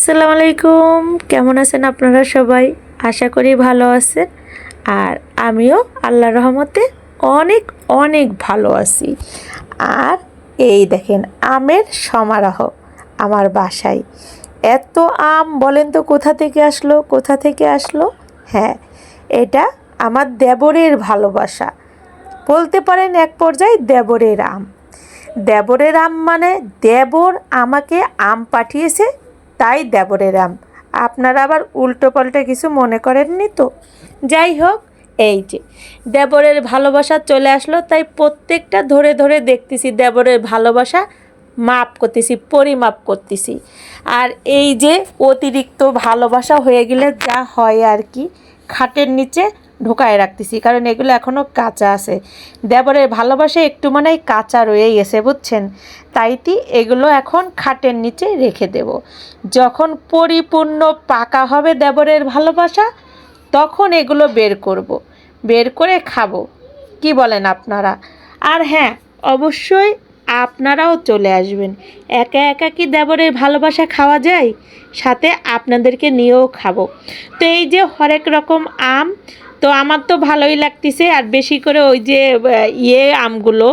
আসসালামু আলাইকুম, কেমন আছেন আপনারা সবাই? আশা করি ভালো আছেন। আর আমিও আল্লাহর রহমতে অনেক অনেক ভালো আছি। আর এই দেখেন আমের সমারোহ আমার বাসায়। এত আম বলেন তো কোথা থেকে আসলো, কোথা থেকে আসলো? হ্যাঁ, এটা আমার দেবরের ভালোবাসা, বলতে পারেন এক পর্যায়ে দেবরের আম। দেবরের আম মানে দেবর আমাকে আম পাঠিয়েছে, তাই দেবরের আম। আপনারা আবার উল্টো পাল্টা কিছু মনে করেননি তো? যাই হোক, এই যে দেবরের ভালোবাসা চলে আসলো, তাই প্রত্যেকটা ধরে ধরে দেখতেছি দেবরের ভালোবাসা মাপ করতেছি, পরিমাপ করতেছি। আর এই যে অতিরিক্ত ভালোবাসা হয়ে গেলে যা হয় আর কি, খাটের নিচে ঢোকায় রাখতেছি, কারণ এগুলো এখনও কাঁচা আছে। দেবরের ভালোবাসা একটু মানে কাঁচা রয়েই গেছে, বুঝছেন? তাইতি এগুলো এখন খাটের নিচে রেখে দেব। যখন পরিপূর্ণ পাকা হবে দেবরের ভালোবাসা, তখন এগুলো বের করব, বের করে খাবো। কি বলেন আপনারা? আর হ্যাঁ, অবশ্যই আপনারাও চলে আসবেন। একা একা কি দেবরের ভালোবাসা খাওয়া যায়? সাথে আপনাদেরকে নিয়েও খাবো। তো এই যে হরেক রকম আম, তো আমার তো ভালোই লাগতেছে। আর বেশি করে ওই যে আমগুলো,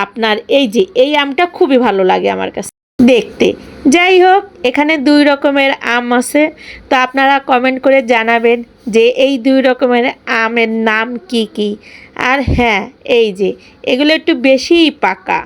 আপনার এই যে এই আমটা খুবই ভালো লাগে আমার কাছে দেখতে। যাই হোক, এখানে দুই রকমের আম আছে, তো আপনারা কমেন্ট করে জানাবেন যে এই দুই রকমের আমের নাম কি কি। আর হ্যাঁ, এই যে এগুলো একটু বেশিই পাকা।